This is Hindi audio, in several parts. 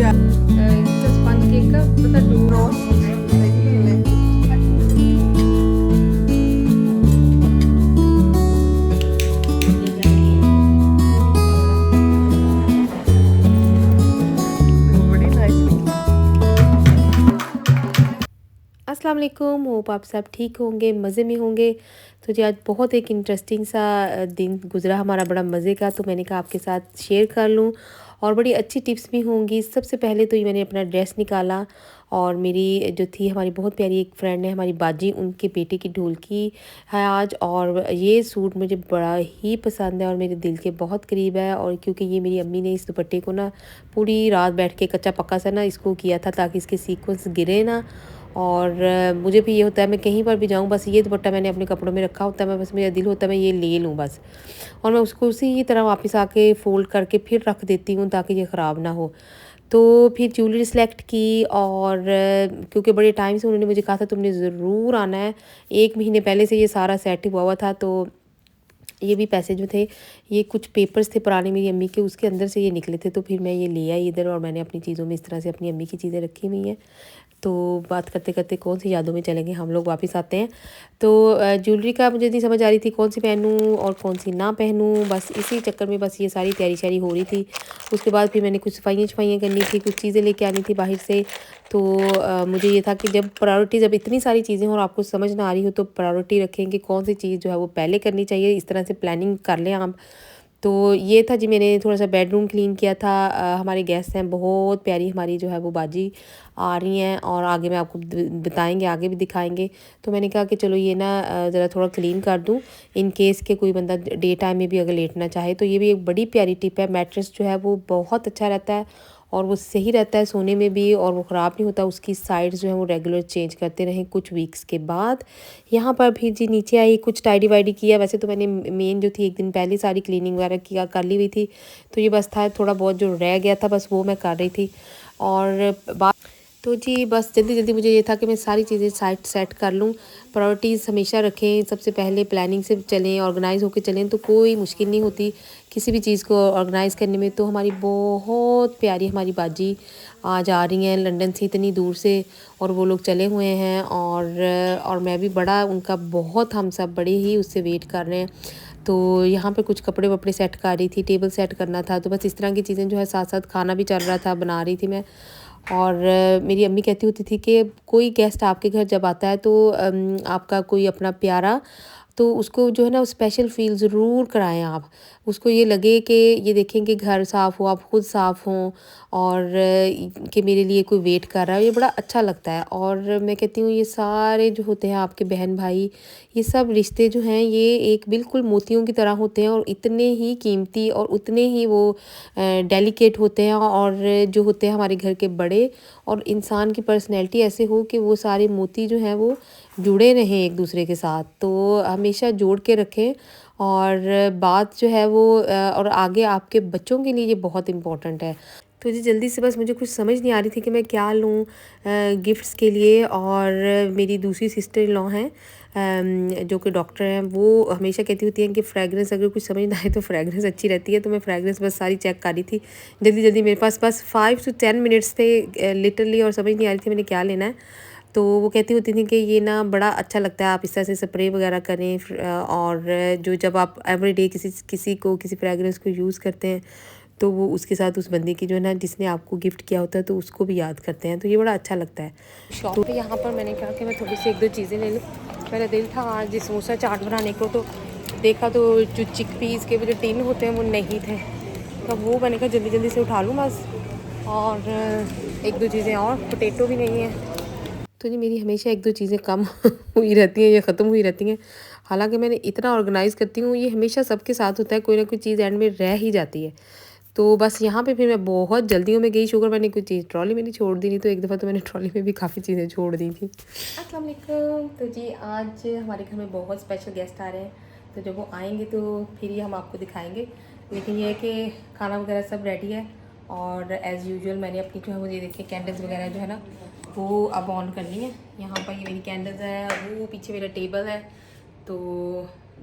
स्पंज केक का पता रोस्ट अस्सलाम वालेकुम। होप आप सब ठीक होंगे, मज़े में होंगे। तो जी आज बहुत एक इंटरेस्टिंग सा दिन गुज़रा हमारा, बड़ा मज़े का। तो मैंने कहा आपके साथ शेयर कर लूँ और बड़ी अच्छी टिप्स भी होंगी। सबसे पहले तो ये मैंने अपना ड्रेस निकाला और मेरी जो थी हमारी बहुत प्यारी एक फ्रेंड है हमारी बाजी, उनके बेटे की ढोलकी है आज। और ये सूट मुझे बड़ा ही पसंद है और मेरे दिल के बहुत करीब है। और क्योंकि ये मेरी अम्मी ने इस दुपट्टे को ना पूरी रात बैठ के कच्चा पक्का सा ना इसको किया था ताकि इसके सीक्वेंस गिरे ना। और मुझे भी ये होता है मैं कहीं पर भी जाऊँ बस ये दुपट्टा मैंने अपने कपड़ों में रखा होता है, मैं बस मेरा दिल होता है मैं ये ले लूँ बस। और मैं उसको उसी तरह वापस आके फ़ोल्ड करके फिर रख देती हूँ ताकि ये ख़राब ना हो। तो फिर ज्वेलरी सेलेक्ट की और क्योंकि बड़े टाइम से उन्होंने मुझे कहा था तुमने ज़रूर आना है, 1 महीने पहले से ये सारा सेट हुआ हुआ था। तो ये भी पैसे जो थे ये कुछ पेपर्स थे पुराने मेरी अम्मी के, उसके अंदर से ये निकले थे। तो फिर मैं ये ले आई इधर और मैंने अपनी चीज़ों में इस तरह से अपनी अम्मी की चीज़ें रखी हुई हैं। तो बात करते करते कौन सी यादों में चलेंगे हम लोग वापस आते हैं। तो ज्वेलरी का मुझे नहीं समझ आ रही थी कौन सी पहनूं और कौन सी ना पहनूं, बस इसी चक्कर में बस ये सारी तैयारी शारी हो रही थी। उसके बाद फिर मैंने कुछ सफाइयाँ करनी थी, कुछ चीज़ें लेके आनी थी बाहर से। तो मुझे ये था कि जब प्रायोरिटी जब इतनी सारी चीज़ें हों और आपको समझ ना आ रही हो तो प्रायोरिटी रखें कि कौन सी चीज़ जो है वो पहले करनी चाहिए, इस तरह से प्लानिंग कर लें आप। तो ये था जी, मैंने थोड़ा सा बेडरूम क्लीन किया था। हमारे गेस्ट हैं बहुत प्यारी हमारी जो है वो बाजी आ रही हैं और आगे मैं आपको बताएंगे, आगे भी दिखाएंगे। तो मैंने कहा कि चलो ये ना ज़रा थोड़ा क्लीन कर दूं इन केस के कोई बंदा डे टाइम में भी अगर लेटना चाहे। तो ये भी एक बड़ी प्यारी टिप है। मैट्रेस जो है वो बहुत अच्छा रहता है और वो सही रहता है सोने में भी और वो ख़राब नहीं होता। उसकी साइड्स जो है वो रेगुलर चेंज करते रहें कुछ वीक्स के बाद। यहाँ पर भी जी नीचे आई, कुछ टाइडी वाइडी किया। वैसे तो मैंने मेन जो थी एक दिन पहले सारी क्लीनिंग वगैरह किया कर ली हुई थी। तो ये बस था थोड़ा बहुत जो रह गया था बस वो मैं कर रही थी। और बात तो जी बस जल्दी जल्दी मुझे ये था कि मैं सारी चीज़ें साइड सेट कर लूँ। प्रायोरिटीज़ हमेशा रखें, सबसे पहले प्लानिंग से चलें, ऑर्गेनाइज़ होकर चलें तो कोई मुश्किल नहीं होती किसी भी चीज़ को ऑर्गेनाइज़ करने में। तो हमारी बहुत प्यारी हमारी बाजी आज आ रही हैं लंदन से इतनी दूर से और वो लोग चले हुए हैं। और मैं भी बड़ा उनका बहुत हम सब बड़े ही उससे वेट कर रहे हैं। तो यहाँ पे कुछ कपड़े वपड़े सेट कर रही थी, टेबल सेट करना था। तो बस इस तरह की चीज़ें जो है साथ साथ खाना भी चल रहा था, बना रही थी मैं। और मेरी अम्मी कहती होती थी कि कोई गेस्ट आपके घर जब आता है तो आपका कोई अपना प्यारा तो उसको जो है ना स्पेशल फ़ील ज़रूर कराएं आप। उसको ये लगे कि ये देखें कि घर साफ़ हो, आप खुद साफ़ हों और कि मेरे लिए कोई वेट कर रहा है, ये बड़ा अच्छा लगता है। और मैं कहती हूँ ये सारे जो होते हैं आपके बहन भाई, ये सब रिश्ते जो हैं ये एक बिल्कुल मोतियों की तरह होते हैं और इतने ही कीमती और उतने ही वो डेलिकेट होते हैं। और जो होते हैं हमारे घर के बड़े और इंसान की पर्सनैलिटी ऐसे हो कि वो सारे मोती जो हैं वो जुड़े रहें एक दूसरे के साथ। तो हमेशा जोड़ के रखें। और बात जो है वो और आगे आपके बच्चों के लिए ये बहुत इम्पोर्टेंट है। तो जी जल्दी से बस मुझे कुछ समझ नहीं आ रही थी कि मैं क्या लूँ गिफ्ट्स के लिए। और मेरी दूसरी सिस्टर इन लॉ हैं जो कि डॉक्टर हैं, वो हमेशा कहती होती हैं कि फ्रेगरेंस अगर कुछ समझ ना आए तो फ्रेगरेंस अच्छी रहती है। तो मैं फ्रेगरेंस बस सारी चेक कर रही थी जल्दी जल्दी, मेरे पास बस 5 to 10 मिनट्स थे लिटरली और समझ नहीं आ रही थी मैंने क्या लेना है। तो वो कहती होती थी कि ये ना बड़ा अच्छा लगता है आप इस तरह से स्प्रे वगैरह करें और जो जब आप एवरीडे किसी को किसी फ्रेगरेंस को यूज़ करते हैं तो वो उसके साथ उस बंदे की जो है ना जिसने आपको गिफ्ट किया होता है तो उसको भी याद करते हैं। तो ये बड़ा अच्छा लगता है। शॉप पे यहाँ पर मैंने कहा कि मैं थोड़ी सी 1-2 चीज़ें ले लूँ। मेरा दिल था आज समोसा चाट बनाने को, तो देखा तो जो चिकपीस के वो जो टिन होते हैं वो नहीं थे। तो वो मैंने कहा जल्दी जल्दी से उठा लूँ बस। और 1-2 चीज़ें और, पोटैटो भी नहीं है। तो जी मेरी हमेशा 1-2 चीज़ें कम हुई रहती हैं या ख़त्म हुई रहती हैं। हालांकि मैंने इतना ऑर्गेनाइज़ करती हूँ, ये हमेशा सबके साथ होता है, कोई ना कोई चीज़ एंड में रह ही जाती है। तो बस यहाँ पे फिर मैं बहुत जल्दियों में गई, शुगर मैंने कोई चीज़ ट्रॉली में नहीं छोड़ दी, नहीं तो एक दफ़ा तो मैंने ट्रॉली में भी काफ़ी चीज़ें छोड़ दी थी। अस्सलाम वालेकुम। तो जी आज हमारे घर में बहुत स्पेशल गेस्ट आ रहे हैं, तो जब वो आएंगे तो फिर ही हम आपको दिखाएंगे। लेकिन ये है कि खाना वगैरह सब रेडी है और एज़ यूजुअल मैंने अपनी जो है वो ये देखिए कैंडल्स वगैरह जो है ना वो अब ऑन करनी है। यहाँ पर ये मेरी कैंडल्स है, वो पीछे मेरा टेबल है। तो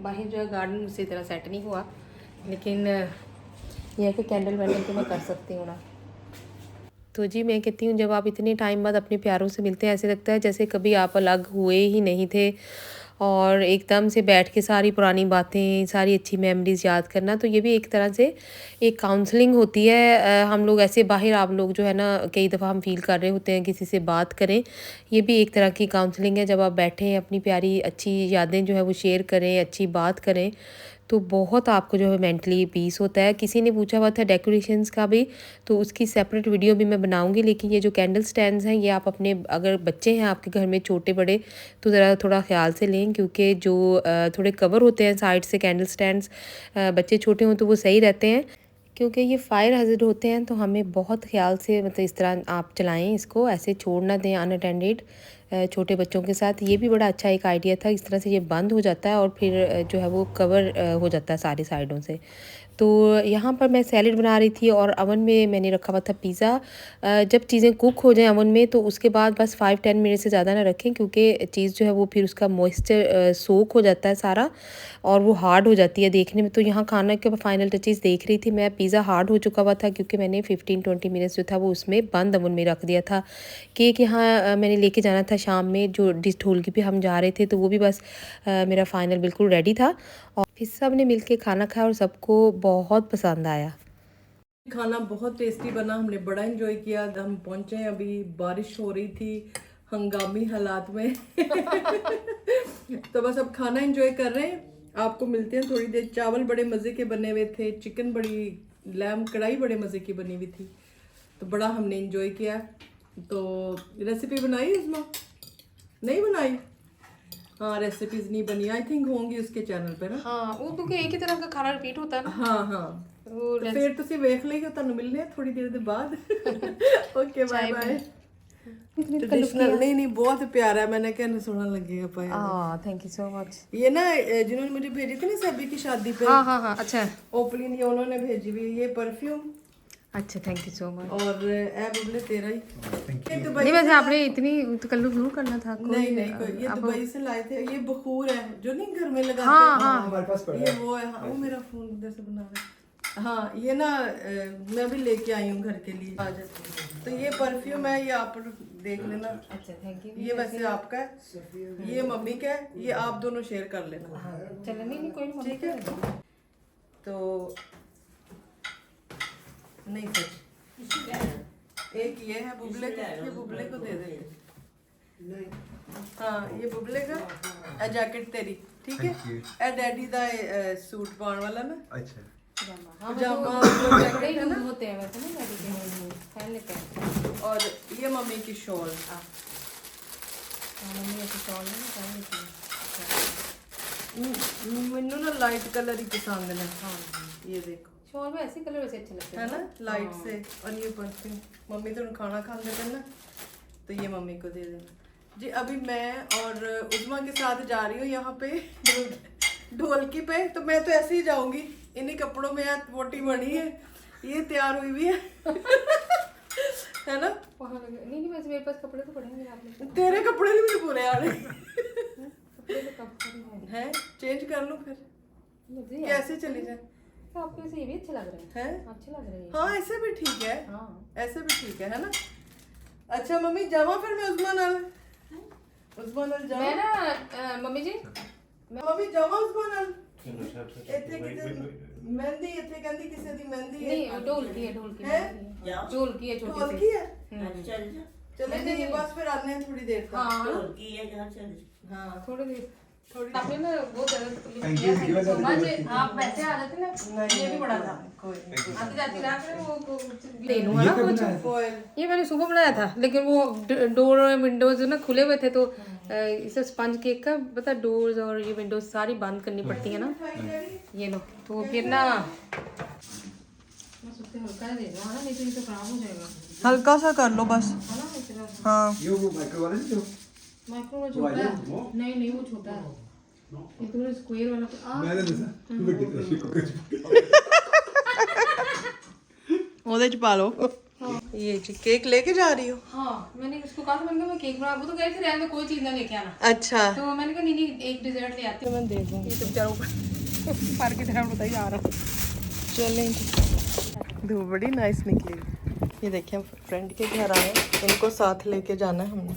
बाहर जो है गार्डन उसी तरह सेट नहीं हुआ, लेकिन यह है कि कैंडल वैंडल तो मैं कर सकती हूँ ना। तो जी मैं कहती हूँ जब आप इतने टाइम बाद अपने प्यारों से मिलते हैं ऐसे लगता है जैसे कभी आप अलग हुए ही नहीं थे, और एकदम से बैठ के सारी पुरानी बातें, सारी अच्छी मेमोरीज़ याद करना, तो ये भी एक तरह से एक काउंसलिंग होती है। हम लोग ऐसे बाहर आप लोग जो है ना कई दफ़ा हम फ़ील कर रहे होते हैं किसी से बात करें, ये भी एक तरह की काउंसलिंग है। जब आप बैठें अपनी प्यारी अच्छी यादें जो है वो शेयर करें, अच्छी बात करें, तो बहुत आपको जो है मेंटली पीस होता है। किसी ने पूछा हुआ था डेकोरेशंस का भी, तो उसकी सेपरेट वीडियो भी मैं बनाऊंगी, लेकिन ये जो कैंडल स्टैंड्स हैं ये आप अपने अगर बच्चे हैं आपके घर में छोटे बड़े तो ज़रा थोड़ा ख्याल से लें, क्योंकि जो थोड़े कवर होते हैं साइड से कैंडल स्टैंड्स, बच्चे छोटे हों तो वो सही रहते हैं, क्योंकि ये फायर हैज़र्ड होते हैं। तो हमें बहुत ख्याल से मतलब इस तरह आप चलाएं, इसको ऐसे छोड़ ना दें अनअटेंडेड छोटे बच्चों के साथ। ये भी बड़ा अच्छा एक आइडिया था, इस तरह से ये बंद हो जाता है और फिर जो है वो कवर हो जाता है सारी साइडों से। तो यहाँ पर मैं सैलेड बना रही थी और अवन में मैंने रखा हुआ था पिज़्ज़ा। जब चीज़ें कुक हो जाएं अवन में तो उसके बाद बस 5-10 मिनट से ज़्यादा ना रखें, क्योंकि चीज़ जो है वो फिर उसका मॉइस्चर सोक हो जाता है सारा और वो हार्ड हो जाती है देखने में। तो यहाँ खाना के फाइनल टचेस देख रही थी मैं, पिज़्ज़ा हार्ड हो चुका हुआ था क्योंकि मैंने 15-20 मिनट्स जो था वो उसमें बंद अवन में रख दिया था। केक यहाँ मैंने लेके जाना था शाम में, जो डिश ढोलकी पे हम जा रहे थे, तो वो भी बस मेरा फाइनल बिल्कुल रेडी था और फिर सब ने मिल के खाना खाया और सबको बहुत पसंद आया। खाना बहुत टेस्टी बना, हमने बड़ा एंजॉय किया। हम पहुंचे हैं, अभी बारिश हो रही थी हंगामी हालात में तो बस अब खाना एंजॉय कर रहे हैं। आपको मिलते हैं थोड़ी देर। चावल बड़े मज़े के बने हुए थे, चिकन बड़ी लैम कढ़ाई बड़े मज़े की बनी हुई थी, तो बड़ा हमने एंजॉय किया। तो रेसिपी बनाई उसमें नहीं बनाई? हाँ, रेसिपीज नहीं बनी, आई थिंक होंगी उसके चैनल पे ना। हाँ, वो क्योंकि एक ही तरह का खाना रिपीट होता है ना। हाँ हाँ, तो फिर ਤੁਸੀਂ ਵੇਖ ਲਈਓ, ਤੁਹਾਨੂੰ ਮਿਲਨੇ ਥੋੜੀ ਦੇਰ ਦੇ ਬਾਅਦ। Okay bye bye. ट्रेडिशनल नहीं बहुत प्यारा है, मैंने कहना सोना लगेगा पाया। हाँ, थैंक यू सो मच। ये ना जिन्होंने मुझे भेजी थी ना सभी की शादी पे, हाँ हाँ हाँ, अच्छा ओपलिन ये उन्होंने भेजी हुई ये परफ्यूम। अच्छा, थैंक यू सो मच। और ए बुबले तेरा ही नहीं, वैसे आपने इतनी तो कल्लू ग्लू करना था। नहीं नहीं कोई, ये दुबई से लाए थे। ये बखूर है जो नहीं घर में लगाते हाँ हैं। हाँ, हमारे पास ये वो है। हाँ, वो मेरा फोन इधर से बना रहा है। हाँ, ये ना मैं भी लेके आई हूँ घर के लिए आज। तो ये परफ्यूम है, ये आप देख लेना। अच्छा, थैंक यू। ये वैसे आपका है, ये मम्मी का है, ये आप दोनों शेयर कर लेना। चलो, नहीं कोई नहीं, ठीक है। तो नहीं सच, एक ये है बुबले को, ये बुबले को दे देते। हाँ, ये बुबले का ए जैकेट तेरी, ठीक है। ए डैडी दा सूट पाने वाला ना। अच्छा, पजामा कपड़े ही होते हैं वैसे ना डैडी के, पहन लेते हैं। और ये मम्मी की शॉल। मम्मी ऐसे शॉल है ना पहन लेती है। मैनू ना लाइट कलर ही पसंद है। हाँ, ये देखो शॉल में ऐसे कलर वैसे अच्छे लगते हैं है ना, लाइट से। और ये परफ्यूम मम्मी तो खाना खाते थे ना, तो ये मम्मी को दे देना जी। अभी मैं और उज़मा के साथ जा रही हूँ यहाँ पे ढोलकी पे। तो मैं तो ऐसे ही जाऊंगी, इन्हीं कपड़ों में वोटी बनी है, ये तैयार हुई भी है है ना। नहीं नहीं, वैसे मेरे पास कपड़े तो पड़े हैं आपने। तेरे कपड़े भी नहीं पूरे आ रहे कपड़े तो कब हैं, चेंज कर लूँ फिर, कैसे चली जाए। तो आपको वैसे ये भी अच्छे लग रहे हैं। अच्छे लग रहे हैं। हाँ, ऐसे भी ठीक है। हाँ, ऐसे भी ठीक है ना। अच्छा मम्मी जावा फिर मैं उज़मा नाल जावा। मैं ना मम्मी जी मम्मी जावा उज़मा नाल ਇੱਥੇ ਕਿਤੇ ਮਹਿੰਦੀ, ਇੱਥੇ ਕਹਿੰਦੀ ਕਿਸੇ ਦੀ ਮਹਿੰਦੀ ਹੈ। नहीं, ढोलकी है, ढोलकी है? ढोलकी है, छोटी ढोलकी सी। है। चले जाइए बस, फिर आने हैं थोड़ी देर तक। हाँ, हाँ थोड़ी देर। थोड़ी आपने ना बहुत ज्यादा तकलीफ किया, थैंक यू सो मच। आप वैसे आ जाते ना, ये भी बड़ा था। कोई आती जाती रात में वो दे दूंगा ना कुछ। फॉइल ये मैंने सुबह बनाया था, लेकिन वो डोर और विंडोज ना खुले हुए थे, तो इसे स्पंज केक का पता, डोर्स और ये विंडोज सारी बंद करनी पड़ती है ना। ये लो, तो फिर ना बस उससे हल्का दे दो ना, नहीं तो ये तो खराब हो जाएगा। हल्का सा कर लो बस। है ना इतना। हाँ, ये वो माइक्रो वाला नहीं जो माइक्रो में छोटा है। नहीं नहीं, वो छोटा है। ये तो स्क्वायर वाला मैंने देखा बड़ी कशी को ਉਹਦੇ ਚ ਪਾ ਲਓ। ये जी केक लेके जा रही हो? हाँ, मैंने उसको कहा था, मैंने कहा मैं केक बना, वो तो कह रही थी रहने दो, कोई चीज़ ना लेके आना। अच्छा, तो मैंने कहा नहीं नहीं, एक डिजर्ट ले आती हूँ। मैं दे दूँगी। ये तो बेचारा ऊपर पार की तरह बताइए आ रहा। चलें, धूप बड़ी नाइस निकली। ये देखिए फ्रेंड के घर आए, इनको साथ लेके जाना है हमने।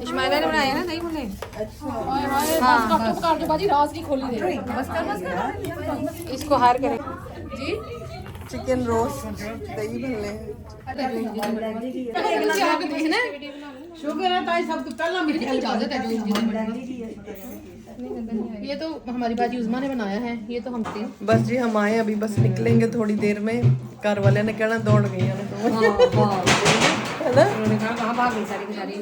इस्माइला ने बनाया ना, नहीं बोले। इसको हार करें जी। चिकन रोस्ट, दही भल्ले। शुगर है ताई सब तो पहला मेरी इजाजत है। ये तो हमारी बाजी उज़मा ने बनाया है, ये तो हम थे। बस जी हम आए अभी, बस निकलेंगे थोड़ी देर में। घर वाले ने कहना दौड़ गई है तो है ना। उन्होंने कहा कहाँ भाग गई सारी की सारी।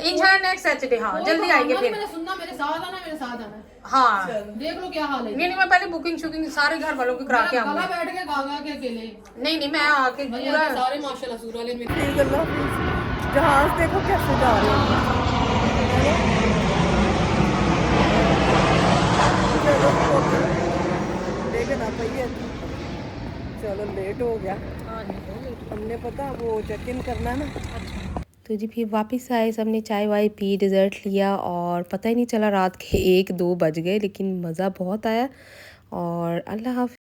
इंशाल्लाह नेक्स्ट सैटरडे, हाँ जल्दी आएंगे फिर। मैंने सुनना, मेरे साथ आना, मेरे साथ आना। हाँ देख लो क्या हाल है। नहीं मैं पहले बुकिंग शुकिंग सारे घर वालों की करा के कला आऊंगा। बैठ के गागा के अकेले नहीं मैं आके भैया पूरा के सारे माशाल्लाह सूरा ले में। जहाज देखो कैसे जा रहे हैं। देखना भैया, चलो लेट हो गया। हमने पता वो चेक इन करना है ना। तो जी फिर वापस आए, सबने चाय वाय पी, डिज़र्ट लिया और पता ही नहीं चला रात के 1-2 बज गए, लेकिन मज़ा बहुत आया। और अल्लाह हाफ़िज़।